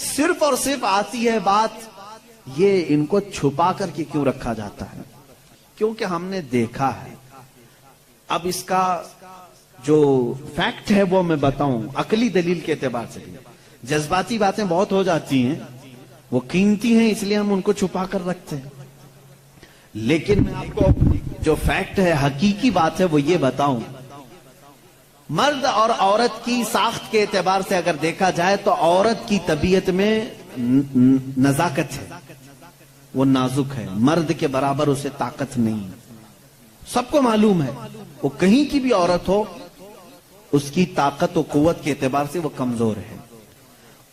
صرف اور صرف آتی ہے بات یہ ان کو چھپا کر کے کیوں رکھا جاتا ہے؟ کیونکہ ہم نے دیکھا ہے. اب اس کا جو فیکٹ ہے وہ میں بتاؤں عقلی دلیل کے اعتبار سے. جذباتی باتیں بہت ہو جاتی ہیں، وہ قیمتی ہیں اس لیے ہم ان کو چھپا کر رکھتے ہیں. لیکن میں آپ کو جو فیکٹ ہے، حقیقی بات ہے، وہ یہ بتاؤں. مرد اور عورت کی ساخت کے اعتبار سے اگر دیکھا جائے تو عورت کی طبیعت میں نزاکت ہے، وہ نازک ہے. مرد کے برابر اسے طاقت نہیں. سب کو معلوم ہے وہ کہیں کی بھی عورت ہو، اس کی طاقت و قوت کے اعتبار سے وہ کمزور ہے.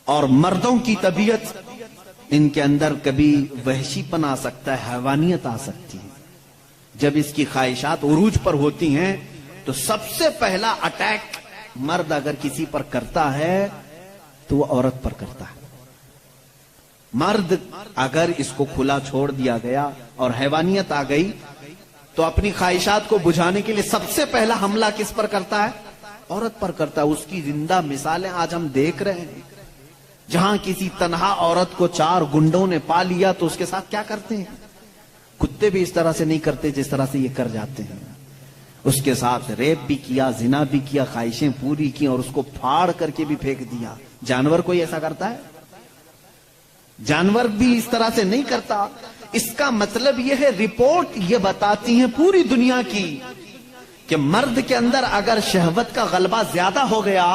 اور مردوں کی طبیعت، ان کے اندر کبھی وحشی پن آ سکتا ہے، حیوانیت آ سکتی ہے. جب اس کی خواہشات عروج پر ہوتی ہیں تو سب سے پہلا اٹیک مرد اگر کسی پر کرتا ہے تو وہ عورت پر کرتا ہے. مرد اگر اس کو کھلا چھوڑ دیا گیا اور حیوانیت آ گئی تو اپنی خواہشات کو بجھانے کے لیے سب سے پہلا حملہ کس پر کرتا ہے؟ عورت پر کرتا ہے. اس کی زندہ مثالیں آج ہم دیکھ رہے ہیں. جہاں کسی تنہا عورت کو 4 گنڈوں نے پا لیا تو اس کے ساتھ کیا کرتے ہیں؟ کتے بھی اس طرح سے نہیں کرتے جس طرح سے یہ کر جاتے ہیں. اس کے ساتھ ریپ بھی کیا، زنا بھی کیا، خواہشیں پوری کی اور اس کو پھاڑ کر کے بھی پھینک دیا. جانور کوئی ایسا کرتا ہے؟ جانور بھی اس طرح سے نہیں کرتا. اس کا مطلب یہ ہے، رپورٹ یہ بتاتی ہیں پوری دنیا کی کہ مرد کے اندر اگر شہوت کا غلبہ زیادہ ہو گیا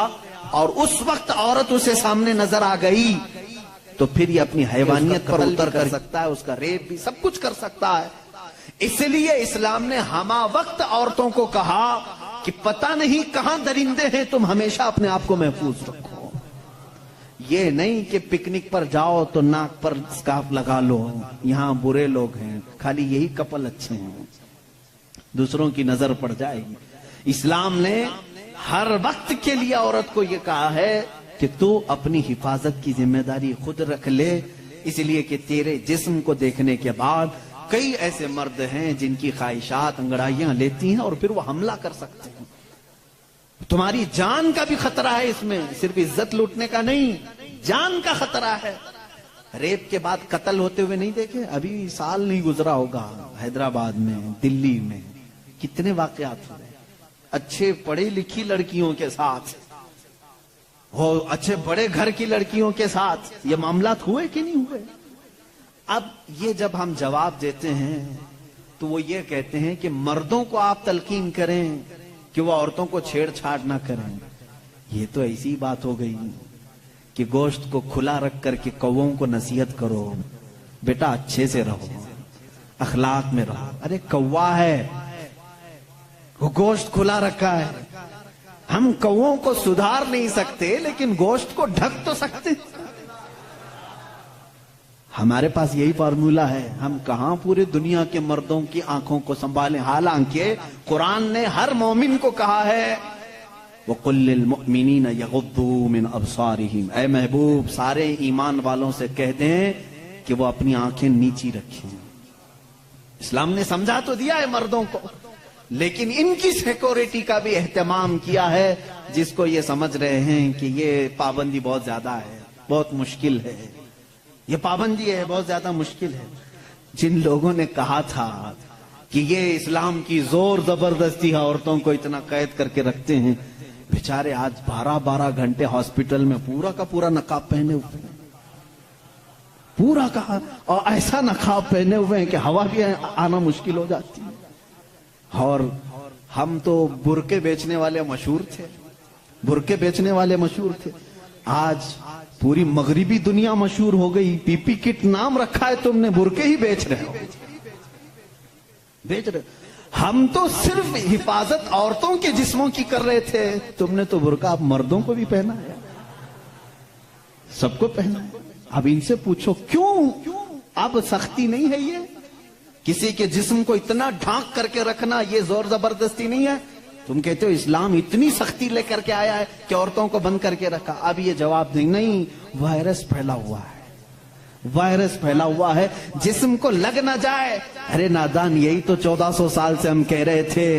اور اس وقت عورت اسے سامنے نظر آ گئی تو پھر یہ اپنی حیوانیت پر اتر کر سکتا ہے، اس کا ریپ بھی سب کچھ کر سکتا ہے. اس لیے اسلام نے ہمہ وقت عورتوں کو کہا کہ پتہ نہیں کہاں درندے ہیں، تم ہمیشہ اپنے آپ کو محفوظ رکھو. یہ نہیں کہ پکنک پر جاؤ تو ناک پر اسکارف لگا لو، یہاں برے لوگ ہیں، خالی یہی کپل اچھے ہیں، دوسروں کی نظر پڑ جائے گی. اسلام نے ہر وقت کے لیے عورت کو یہ کہا ہے کہ تو اپنی حفاظت کی ذمہ داری خود رکھ لے. اس لیے کہ تیرے جسم کو دیکھنے کے بعد کئی ایسے مرد ہیں جن کی خواہشات انگڑائیاں لیتی ہیں اور پھر وہ حملہ کر سکتے ہیں. تمہاری جان کا بھی خطرہ ہے اس میں، صرف عزت لوٹنے کا نہیں، جان کا خطرہ ہے. ریپ کے بعد قتل ہوتے ہوئے نہیں دیکھے؟ ابھی سال نہیں گزرا ہوگا حیدرآباد میں، دلی میں کتنے واقعات ہوئے اچھے پڑھی لکھی لڑکیوں کے ساتھ، وہ اچھے بڑے گھر کی لڑکیوں کے ساتھ. یہ معاملات ہوئے کہ نہیں ہوئے؟ اب یہ جب ہم جواب دیتے ہیں تو وہ یہ کہتے ہیں کہ مردوں کو آپ تلقین کریں کہ وہ عورتوں کو چھیڑ چھاڑ نہ کریں. یہ تو ایسی بات ہو گئی کہ گوشت کو کھلا رکھ کر کے کووں کو نصیحت کرو، بیٹا اچھے سے رہو، اخلاق میں رہو. ارے کوا ہے، وہ گوشت کھلا رکھا ہے. ہم کووں کو سدھار نہیں سکتے لیکن گوشت کو ڈھک تو سکتے. ہمارے پاس یہی فارمولا ہے. ہم کہاں پورے دنیا کے مردوں کی آنکھوں کو سنبھالیں، حالانکہ قرآن نے ہر مومن کو کہا ہے وَقُلْ لِلْمُؤْمِنِينَ يَغُضُّوا مِنْ أَبْصَارِهِمْ. اے محبوب سارے ایمان والوں سے کہہ دیں کہ وہ اپنی آنکھیں نیچی رکھیں. اسلام نے سمجھا تو دیا ہے مردوں کو، لیکن ان کی سیکورٹی کا بھی اہتمام کیا ہے، جس کو یہ سمجھ رہے ہیں کہ یہ پابندی بہت زیادہ ہے، بہت مشکل ہے. یہ پابندی ہے بہت زیادہ مشکل ہے. جن لوگوں نے کہا تھا کہ یہ اسلام کی زور زبردستی ہے، عورتوں کو اتنا قید کر کے رکھتے ہیں، بیچارے آج 12 گھنٹے ہاسپٹل میں پورا کا پورا نقاب پہنے ہوئے ہیں، پورا کا، اور ایسا نقاب پہنے ہوئے ہیں کہ ہوا بھی آنا مشکل ہو جاتی ہے. اور ہم تو برقعے بیچنے والے مشہور تھے، برقعے بیچنے والے مشہور تھے. آج پوری مغربی دنیا مشہور ہو گئی. پی پی کٹ نام رکھا ہے تم نے، برقعے ہی بیچ رہے ہو، بیچ رہے. ہم تو صرف حفاظت عورتوں کے جسموں کی کر رہے تھے، تم نے تو برقع اب مردوں کو بھی پہنا ہے، سب کو پہنا ہے. اب ان سے پوچھو کیوں اب سختی نہیں ہے؟ یہ کسی کے جسم کو اتنا ڈھانک کر کے رکھنا یہ زور زبردستی نہیں ہے؟ تم کہتے ہو اسلام اتنی سختی لے کر کے آیا ہے کہ عورتوں کو بند کر کے رکھا. اب یہ جواب نہیں، وائرس پھیلا ہوا ہے، وائرس پھیلا ہوا ہے، جسم کو لگ نہ جائے. ارے نادان، یہی تو 1400 سال سے ہم کہہ رہے تھے،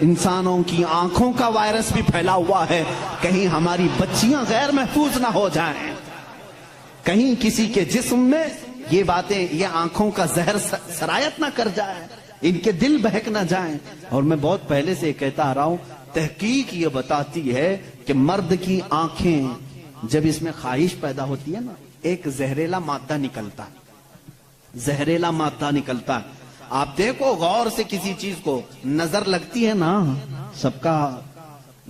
انسانوں کی آنکھوں کا وائرس بھی پھیلا ہوا ہے، کہیں ہماری بچیاں غیر محفوظ نہ ہو جائیں. کہیں کسی کے جسم میں یہ باتیں، یہ آنکھوں کا زہر سرایت نہ کر جائے، ان کے دل بہک نہ جائیں۔ اور میں بہت پہلے سے کہتا آ رہا ہوں، تحقیق یہ بتاتی ہے کہ مرد کی آنکھیں جب اس میں خواہش پیدا ہوتی ہے نا، ایک زہریلا مادہ نکلتا ہے، زہریلا مادہ نکلتا ہے۔ آپ دیکھو غور سے کسی چیز کو، نظر لگتی ہے نا، سب کا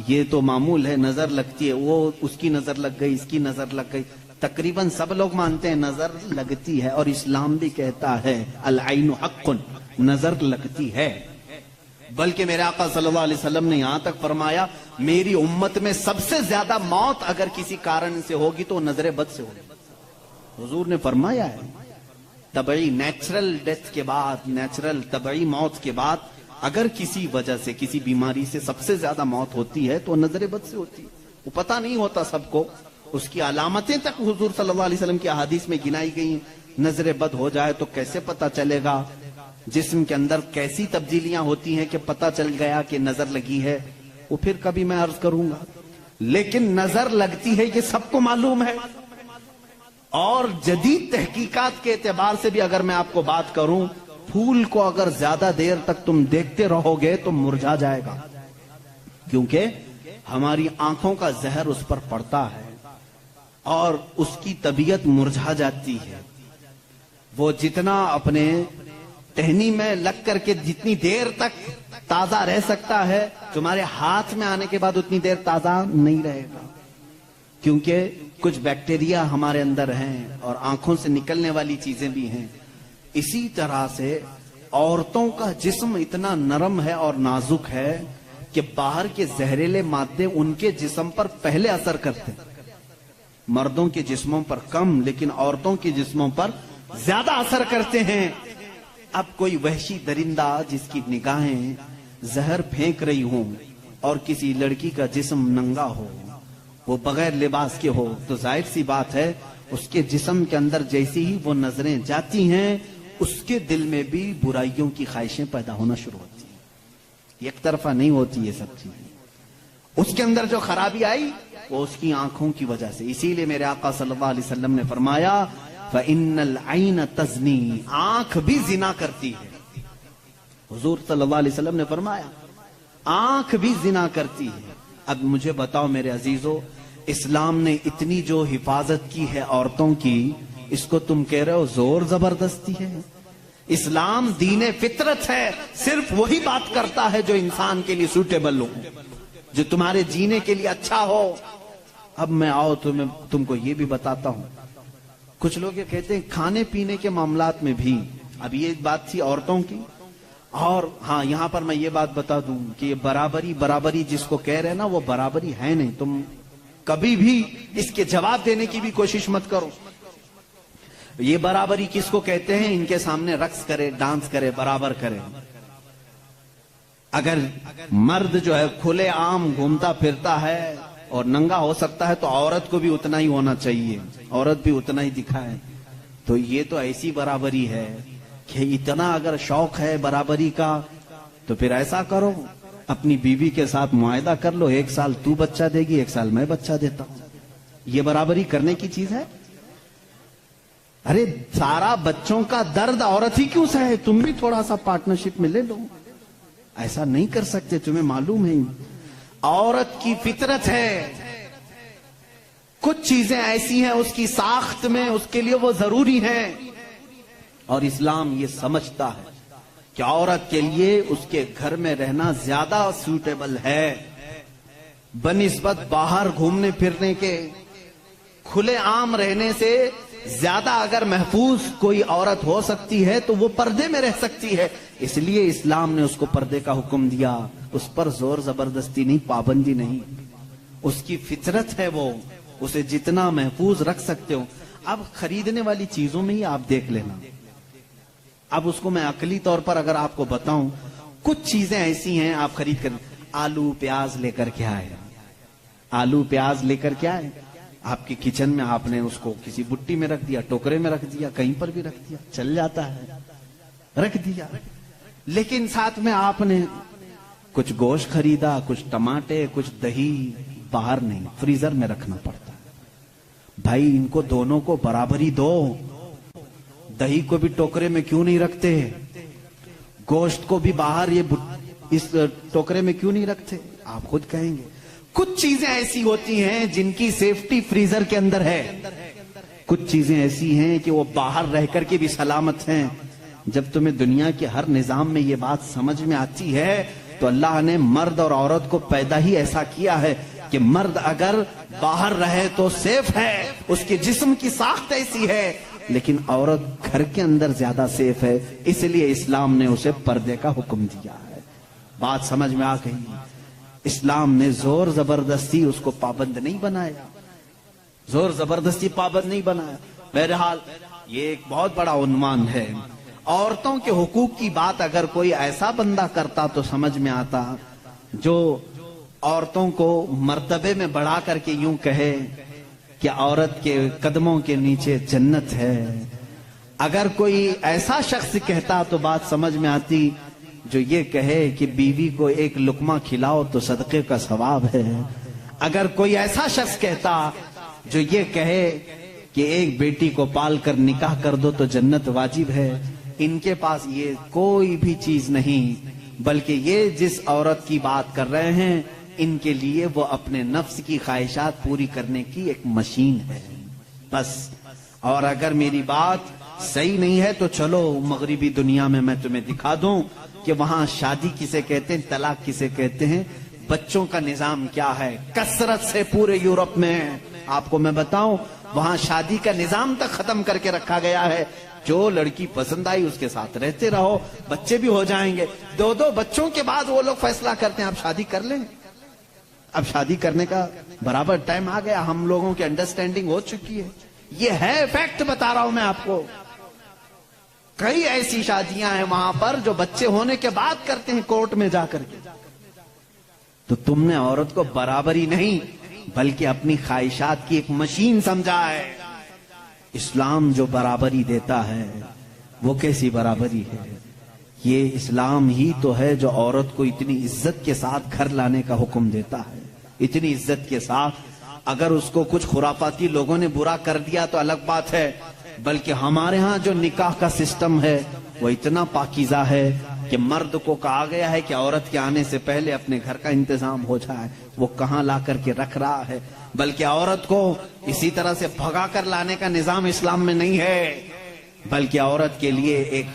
یہ تو معمول ہے، نظر لگتی ہے، وہ اس کی نظر لگ گئی، اس کی نظر لگ گئی، تقریباً سب لوگ مانتے ہیں نظر لگتی ہے، اور اسلام بھی کہتا ہے العین حق، نظر لگتی ہے۔ بلکہ میرے آقا صلی اللہ علیہ وسلم نے یہاں تک فرمایا، میری امت میں سب سے زیادہ موت اگر کسی کارن سے ہوگی تو نظر بد سے ہوگی۔ حضور نے فرمایا ہے طبعی نیچرل ڈیتھ کے بعد، نیچرل طبعی موت کے بعد اگر کسی وجہ سے، کسی بیماری سے سب سے زیادہ موت ہوتی ہے تو نظر بد سے ہوتی ہے۔ وہ پتہ نہیں ہوتا سب کو، اس کی علامتیں تک حضور صلی اللہ علیہ وسلم کی احادیث میں گنائی گئی۔ نظر بد ہو جائے تو کیسے پتہ چلے گا؟ جسم کے اندر کیسی تبدیلیاں ہوتی ہیں کہ پتہ چل گیا کہ نظر لگی ہے، وہ پھر کبھی میں عرض کروں گا۔ لیکن نظر لگتی ہے یہ سب کو معلوم ہے، اور جدید تحقیقات کے اعتبار سے بھی اگر میں آپ کو بات کروں، پھول کو اگر زیادہ دیر تک تم دیکھتے رہو گے تو مرجھا جائے گا، کیونکہ ہماری آنکھوں کا زہر اس پر پڑتا ہے اور اس کی طبیعت مرجھا جاتی ہے۔ وہ جتنا اپنے ٹہنی میں لگ کر کے جتنی دیر تک تازہ رہ سکتا ہے، تمہارے ہاتھ میں آنے کے بعد اتنی دیر تازہ نہیں رہے گا، کیونکہ کچھ بیکٹیریا ہمارے اندر ہیں اور آنکھوں سے نکلنے والی چیزیں بھی ہیں۔ اسی طرح سے عورتوں کا جسم اتنا نرم ہے اور نازک ہے کہ باہر کے زہریلے مادے ان کے جسم پر پہلے اثر کرتے ہیں، مردوں کے جسموں پر کم، لیکن عورتوں کے جسموں پر زیادہ اثر کرتے ہیں۔ اب کوئی وحشی درندہ جس کی نگاہیں زہر پھینک رہی ہوں اور کسی لڑکی کا جسم ننگا ہو، وہ بغیر لباس کے ہو، تو ظاہر سی بات ہے اس کے جسم کے اندر جیسی ہی وہ نظریں جاتی ہیں، اس کے دل میں بھی برائیوں کی خواہشیں پیدا ہونا شروع ہوتی ہیں۔ ایک طرفہ نہیں ہوتی یہ سب چیزیں، اس کے اندر جو خرابی آئی وہ اس کی آنکھوں کی وجہ سے۔ اسی لیے میرے آقا صلی اللہ علیہ وسلم نے فرمایا فَإِنَّ الْعَيْنَ تَزْنِي، آنکھ بھی زنا کرتی ہے۔ حضور صلی اللہ علیہ وسلم نے فرمایا آنکھ بھی زنا کرتی ہے۔ اب مجھے بتاؤ میرے عزیزو، اسلام نے اتنی جو حفاظت کی ہے عورتوں کی، اس کو تم کہہ رہے ہو زور زبردستی ہے؟ اسلام دین فطرت ہے، صرف وہی بات کرتا ہے جو انسان کے لیے سوٹیبل ہو، جو تمہارے جینے کے لیے اچھا ہو۔ اب میں آؤ تو میں تم کو یہ بھی بتاتا ہوں، کچھ لوگ یہ کہتے ہیں کھانے پینے کے معاملات میں بھی، اب یہ بات تھی عورتوں کی، اور ہاں یہاں پر میں یہ بات بتا دوں کہ یہ برابری جس کو کہہ رہے ہیں نا، وہ برابری ہے نہیں۔ تم کبھی بھی اس کے جواب دینے کی بھی کوشش مت کرو۔ یہ برابری کس کو کہتے ہیں؟ ان کے سامنے رقص کرے، ڈانس کرے، برابر کرے۔ اگر مرد جو ہے کھلے عام گھومتا پھرتا ہے اور ننگا ہو سکتا ہے تو عورت کو بھی اتنا ہی ہونا چاہیے، عورت بھی اتنا ہی دکھائے۔ تو یہ تو ایسی برابری ہے کہ اتنا اگر شوق ہے برابری کا تو پھر ایسا کرو، اپنی بیوی کے ساتھ معاہدہ کر لو، 1 سال تو بچہ دے گی، 1 سال میں بچہ دیتا ہوں۔ یہ برابری کرنے کی چیز ہے؟ ارے سارا بچوں کا درد عورت ہی کیوں سہے؟ تم بھی تھوڑا سا پارٹنرشپ میں لے لو۔ ایسا نہیں کر سکتے، تمہیں معلوم ہے عورت کی فطرت ہے، کچھ چیزیں ایسی ہیں اس کی ساخت میں، اس کے لیے وہ ضروری ہیں، اور اسلام یہ سمجھتا ہے کہ عورت کے لیے اس کے گھر میں رہنا زیادہ سوٹیبل ہے بنسبت باہر گھومنے پھرنے کے۔ کھلے عام رہنے سے زیادہ اگر محفوظ کوئی عورت ہو سکتی ہے تو وہ پردے میں رہ سکتی ہے، اس لیے اسلام نے اس کو پردے کا حکم دیا۔ اس پر زور زبردستی نہیں، پابندی نہیں، اس کی فطرت ہے، وہ اسے جتنا محفوظ رکھ سکتے ہو۔ اب خریدنے والی چیزوں میں ہی آپ دیکھ لینا، اب اس کو میں عقلی طور پر اگر آپ کو بتاؤں، کچھ چیزیں ایسی ہیں آپ خرید کر، آلو پیاز لے کر کے آئے، آلو پیاز لے کر کے آئے، آپ کی کچن میں آپ نے اس کو کسی بٹی میں رکھ دیا، ٹوکرے میں رکھ دیا، کہیں پر بھی رکھ دیا، چل جاتا ہے، رکھ دیا۔ لیکن ساتھ میں آپ نے کچھ گوشت خریدا، کچھ ٹماٹے، کچھ دہی، باہر نہیں، فریزر میں رکھنا پڑتا ہے۔ بھائی ان کو دونوں کو برابری دو. دہی کو بھی ٹوکرے میں کیوں نہیں رکھتے؟ گوشت کو بھی باہر اس ٹوکرے میں کیوں نہیں رکھتے؟ آپ خود کہیں گے. کچھ چیزیں ایسی ہوتی ہیں جن کی سیفٹی فریزر کے اندر ہے، کچھ چیزیں ایسی ہیں کہ وہ باہر رہ کر کے بھی سلامت ہیں. جب تمہیں دنیا کے ہر نظام میں یہ بات سمجھ میں آتی ہے تو اللہ نے مرد اور عورت کو پیدا ہی ایسا کیا ہے کہ مرد اگر باہر رہے تو سیف ہے، اس کے جسم کی ساخت ایسی ہے، لیکن عورت گھر کے اندر زیادہ سیف ہے. اس لیے اسلام نے اسے پردے کا حکم دیا ہے. بات سمجھ میں آ گئی؟ اسلام نے زور زبردستی اس کو پابند نہیں بنایا، زور زبردستی پابند نہیں بنایا. بہرحال یہ ایک بہت بڑا عنوان ہے. عورتوں کے حقوق کی بات اگر کوئی ایسا بندہ کرتا تو سمجھ میں آتا جو عورتوں کو مرتبے میں بڑھا کر کے یوں کہے کہ عورت کے قدموں کے نیچے جنت ہے. اگر کوئی ایسا شخص کہتا تو بات سمجھ میں آتی جو یہ کہے کہ بیوی کو ایک لقمہ کھلاؤ تو صدقے کا ثواب ہے. اگر کوئی ایسا شخص کہتا جو یہ کہے کہ ایک بیٹی کو پال کر نکاح کر دو تو جنت واجب ہے. ان کے پاس یہ کوئی بھی چیز نہیں، بلکہ یہ جس عورت کی بات کر رہے ہیں ان کے لیے وہ اپنے نفس کی خواہشات پوری کرنے کی ایک مشین ہے بس. اور اگر میری بات صحیح نہیں ہے تو چلو مغربی دنیا میں تمہیں دکھا دوں کہ وہاں شادی کسے کہتے ہیں، طلاق کسے کہتے ہیں، بچوں کا نظام کیا ہے. کثرت سے پورے یورپ میں آپ کو میں بتاؤں وہاں شادی کا نظام تک ختم کر کے رکھا گیا ہے. جو لڑکی پسند آئی اس کے ساتھ رہتے رہو، بچے بھی ہو جائیں گے. 2 بچوں کے بعد وہ لوگ فیصلہ کرتے ہیں آپ شادی کر لیں. اب شادی کرنے کا برابر ٹائم آ گیا، ہم لوگوں کی انڈرسٹینڈنگ ہو چکی ہے. یہ ہے فیکٹ بتا رہا ہوں میں آپ کو. کئی ایسی شادیاں ہیں وہاں پر جو بچے ہونے کے بعد کرتے ہیں کورٹ میں جا کر کے. تو تم نے عورت کو برابری نہیں بلکہ اپنی خواہشات کی ایک مشین سمجھا ہے. اسلام جو برابری دیتا ہے وہ کیسی برابری ہے؟ یہ اسلام ہی تو ہے جو عورت کو اتنی عزت کے ساتھ گھر لانے کا حکم دیتا ہے. اتنی عزت کے ساتھ. اگر اس کو کچھ خرافاتی لوگوں نے برا کر دیا تو الگ بات ہے، بلکہ ہمارے ہاں جو نکاح کا سسٹم ہے وہ اتنا پاکیزہ ہے کہ مرد کو کہا گیا ہے کہ عورت کے آنے سے پہلے اپنے گھر کا انتظام ہو جائے. وہ کہاں لا کر کے رکھ رہا ہے، بلکہ عورت کو اسی طرح سے بھگا کر لانے کا نظام اسلام میں نہیں ہے، بلکہ عورت کے لیے ایک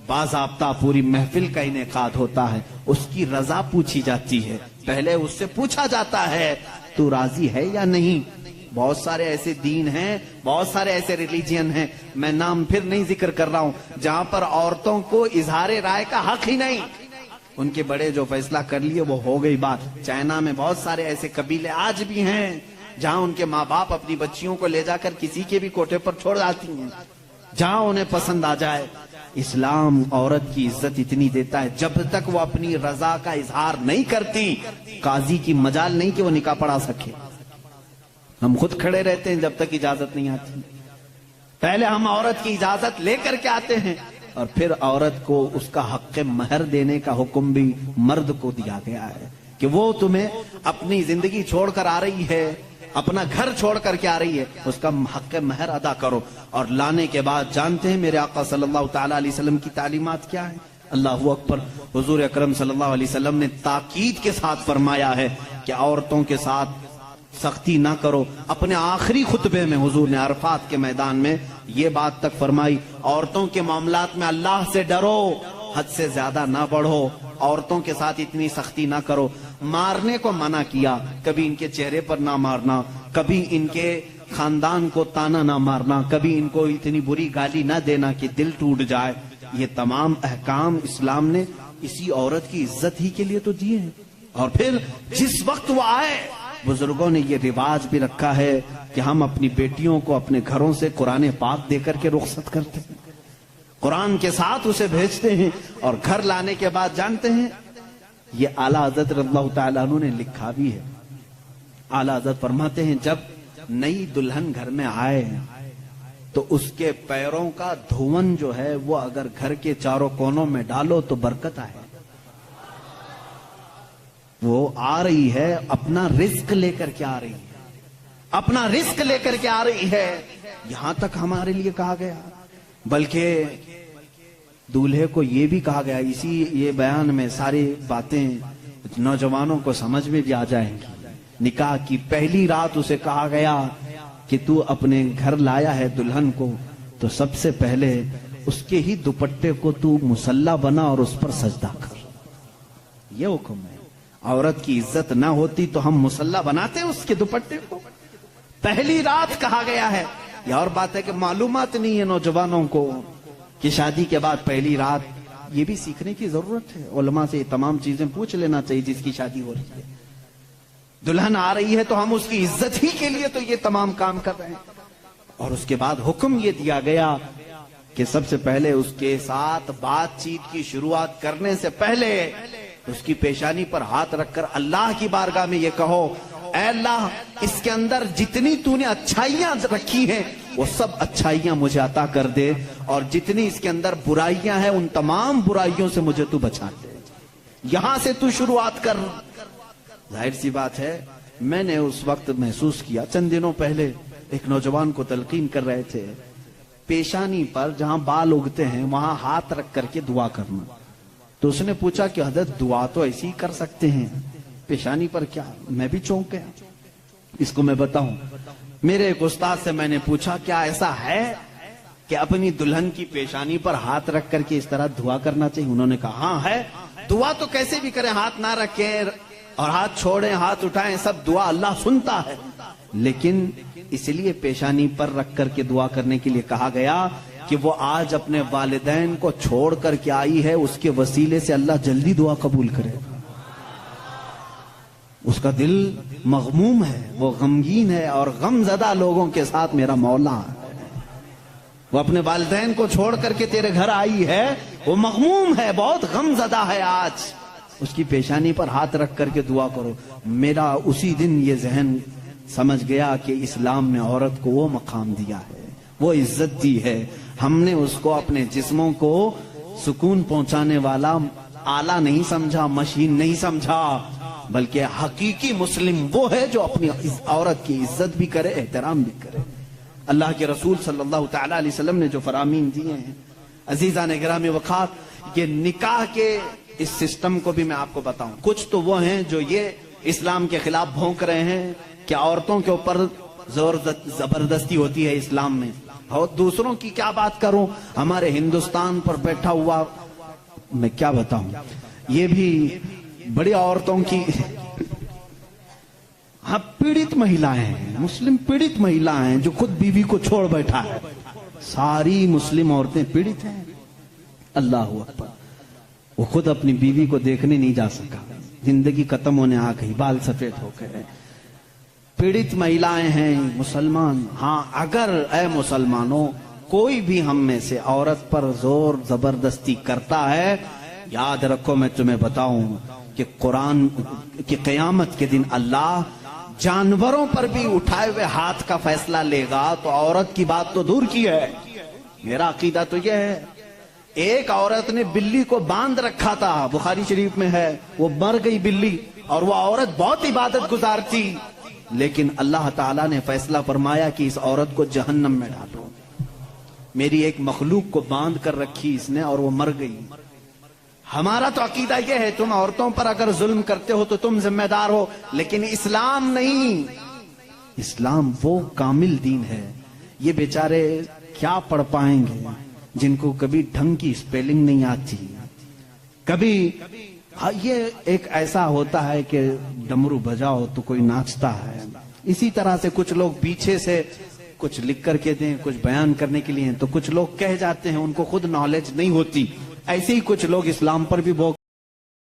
باضابطہ پوری محفل کا انعقاد ہوتا ہے. اس کی رضا پوچھی جاتی ہے، پہلے اس سے پوچھا جاتا ہے تو راضی ہے یا نہیں. بہت سارے ایسے دین ہیں، بہت سارے ایسے ریلیجین ہیں، میں نام پھر نہیں ذکر کر رہا ہوں، جہاں پر عورتوں کو اظہار رائے کا حق ہی نہیں. ان کے بڑے جو فیصلہ کر لیے وہ ہو گئی بات. چائنا میں بہت سارے ایسے قبیلے آج بھی ہیں جہاں ان کے ماں باپ اپنی بچیوں کو لے جا کر کسی کے بھی کوٹھے پر چھوڑ جاتی ہیں جہاں انہیں پسند آ جائے. اسلام عورت کی عزت اتنی دیتا ہے جب تک وہ اپنی رضا کا اظہار نہیں کرتی قاضی کی مجال نہیں کہ وہ نکاح پڑھا سکے. ہم خود کھڑے رہتے ہیں جب تک اجازت نہیں آتی. پہلے ہم عورت کی اجازت لے کر کے آتے ہیں اور پھر عورت کو اس کا حق مہر دینے کا حکم بھی مرد کو دیا گیا ہے کہ وہ تمہیں اپنی زندگی چھوڑ کر آ رہی ہے، اپنا گھر چھوڑ کر کے آ رہی ہے، اس کا حق مہر ادا کرو. اور لانے کے بعد جانتے ہیں میرے آقا صلی اللہ تعالی علیہ وسلم کی تعلیمات کیا ہیں؟ اللہ اکبر. حضور اکرم صلی اللہ علیہ وسلم نے تاکید کے ساتھ فرمایا ہے کہ عورتوں کے ساتھ سختی نہ کرو. اپنے آخری خطبے میں حضور نے عرفات کے میدان میں یہ بات تک فرمائی، عورتوں کے معاملات میں اللہ سے ڈرو، حد سے زیادہ نہ بڑھو، عورتوں کے ساتھ اتنی سختی نہ کرو. مارنے کو منع کیا، کبھی ان کے چہرے پر نہ مارنا، کبھی ان کے خاندان کو تانا نہ مارنا، کبھی ان کو اتنی بری گالی نہ دینا کہ دل ٹوٹ جائے. یہ تمام احکام اسلام نے اسی عورت کی عزت ہی کے لیے تو دیے ہیں. اور پھر جس وقت وہ آئے، بزرگوں نے یہ رواج بھی رکھا ہے کہ ہم اپنی بیٹیوں کو اپنے گھروں سے قرآن پاک دے کر کے رخصت کرتے ہیں، قرآن کے ساتھ اسے بھیجتے ہیں. اور گھر لانے کے بعد جانتے ہیں یہ اعلیٰ حضرت رضی اللہ تعالیٰ عنہ نے لکھا بھی ہے. اعلیٰ حضرت فرماتے ہیں جب نئی دلہن گھر میں آئے تو اس کے پیروں کا دھون جو ہے وہ اگر گھر کے چاروں کونوں میں ڈالو تو برکت آئے. وہ آ رہی ہے اپنا رزق لے کر کے آ رہی ہے، اپنا رزق لے کر کے آ رہی ہے، یہاں تک ہمارے لیے کہا گیا، بلکہ دولہے کو یہ بھی کہا گیا، اسی یہ بیان میں ساری باتیں نوجوانوں کو سمجھ میں بھی آ جائیں گی۔ نکاح کی پہلی رات اسے کہا گیا کہ تو اپنے گھر لایا ہے دلہن کو، تو سب سے پہلے اس کے ہی دوپٹے کو تو مصلی بنا اور اس پر سجدہ کر۔ یہ حکم ہے۔ عورت کی عزت نہ ہوتی تو ہم مصلی بناتے اس کے دوپٹے کو؟ پہلی رات کہا گیا ہے۔ یہ اور بات ہے کہ معلومات نہیں ہے نوجوانوں کو کہ شادی کے بعد پہلی رات، یہ بھی سیکھنے کی ضرورت ہے۔ علماء سے یہ تمام چیزیں پوچھ لینا چاہیے جس کی شادی ہو رہی ہے۔ دلہن آ رہی ہے تو ہم اس کی عزت ہی کے لیے تو یہ تمام کام کر رہے ہیں۔ اور اس کے بعد حکم یہ دیا گیا کہ سب سے پہلے اس کے ساتھ بات چیت کی شروعات کرنے سے پہلے اس کی پیشانی پر ہاتھ رکھ کر اللہ کی بارگاہ میں یہ کہو، اے اللہ، اس کے اندر جتنی تو نے اچھائیاں رکھی ہیں وہ سب اچھائیاں مجھے عطا کر دے، اور جتنی اس کے اندر برائیاں ہیں ان تمام برائیوں سے مجھے تو بچا دے۔ یہاں سے تو شروعات کر۔ ظاہر سی بات ہے، میں نے اس وقت محسوس کیا، چند دنوں پہلے ایک نوجوان کو تلقین کر رہے تھے، پیشانی پر جہاں بال اگتے ہیں وہاں ہاتھ رکھ کر کے دعا کرنا۔ تو اس نے پوچھا کہ حضرت دعا تو ایسی ہی کر سکتے ہیں، پیشانی پر کیا؟ میں بھی چونک گیا۔ اس کو میں بتاؤں، میرے ایک استاد سے میں نے پوچھا کیا ایسا ہے کہ اپنی دلہن کی پیشانی پر ہاتھ رکھ کر کے اس طرح دعا کرنا چاہیے؟ انہوں نے کہا ہاں ہے۔ دعا تو کیسے بھی کریں، ہاتھ نہ رکھیں اور ہاتھ چھوڑیں، ہاتھ اٹھائیں، سب دعا اللہ سنتا ہے، لیکن اس لیے پیشانی پر رکھ کر کے دعا کرنے کے لیے کہا گیا کہ وہ آج اپنے والدین کو چھوڑ کر کے آئی ہے، اس کے وسیلے سے اللہ جلدی دعا قبول کرے۔ اس کا دل مغموم ہے، وہ غمگین ہے، اور غم زدہ لوگوں کے ساتھ میرا مولا ہے۔ وہ اپنے والدین کو چھوڑ کر کے تیرے گھر آئی ہے، وہ مغموم ہے، بہت غم زدہ ہے، آج اس کی پیشانی پر ہاتھ رکھ کر کے دعا کرو۔ میرا اسی دن یہ ذہن سمجھ گیا کہ اسلام نے عورت کو وہ مقام دیا ہے، وہ عزت دی ہے۔ ہم نے اس کو اپنے جسموں کو سکون پہنچانے والا آلہ نہیں سمجھا، مشین نہیں سمجھا، بلکہ حقیقی مسلم وہ ہے جو اپنی عورت کی عزت بھی کرے، احترام بھی کرے۔ اللہ کے رسول صلی اللہ تعالی علیہ وسلم نے جو فرامین دیے ہیں، عزیزان گرامی وقات، یہ نکاح کے اس سسٹم کو بھی میں آپ کو بتاؤں۔ کچھ تو وہ ہیں جو یہ اسلام کے خلاف بھونک رہے ہیں کہ عورتوں کے اوپر زور زبردستی ہوتی ہے اسلام میں، اور دوسروں کی کیا بات کروں، ہمارے ہندوستان پر بیٹھا ہوا میں کیا بتاؤں، یہ بھی بڑی عورتوں کی ہاں پیڑت مہیلائیں ہیں، مسلم پیڑت مہیلائیں ہیں جو خود بیوی کو چھوڑ بیٹھا ہے۔ ساری مسلم عورتیں پیڑت ہیں، اللہ اکبر۔ وہ خود اپنی بیوی کو دیکھنے نہیں جا سکا، زندگی ختم ہونے آ گئی، بال سفید ہو گئے، پیڑت مہیلائیں ہیں مسلمان۔ ہاں اگر اے مسلمانوں کوئی بھی ہم میں سے عورت پر زور زبردستی کرتا ہے، یاد رکھو میں تمہیں بتاؤں کہ قرآن کی قیامت کے دن اللہ جانوروں پر بھی اٹھائے ہوئے ہاتھ کا فیصلہ لے گا، تو عورت کی بات تو دور کی ہے۔ میرا عقیدہ تو یہ ہے، ایک عورت نے بلی کو باندھ رکھا تھا، بخاری شریف میں ہے، وہ مر گئی بلی، اور وہ عورت بہت عبادت گزار تھی، لیکن اللہ تعالیٰ نے فیصلہ فرمایا کہ اس عورت کو جہنم میں ڈالو۔ میری ایک مخلوق کو باندھ کر رکھی اس نے اور وہ مر گئی۔ ہمارا تو عقیدہ یہ ہے تم عورتوں پر اگر ظلم کرتے ہو تو تم ذمہ دار ہو، لیکن اسلام نہیں۔ اسلام وہ کامل دین ہے۔ یہ بیچارے کیا پڑھ پائیں گے جن کو کبھی ڈھنگ کی سپیلنگ نہیں آتی، کبھی یہ ایک ایسا ہوتا ہے کہ ڈمرو بجاؤ تو کوئی ناچتا ہے، اسی طرح سے کچھ لوگ پیچھے سے کچھ لکھ کر کے دیں، کچھ بیان کرنے کے لیے، تو کچھ لوگ کہہ جاتے ہیں، ان کو خود نالج نہیں ہوتی۔ ایسے ہی کچھ لوگ اسلام پر بھی بوک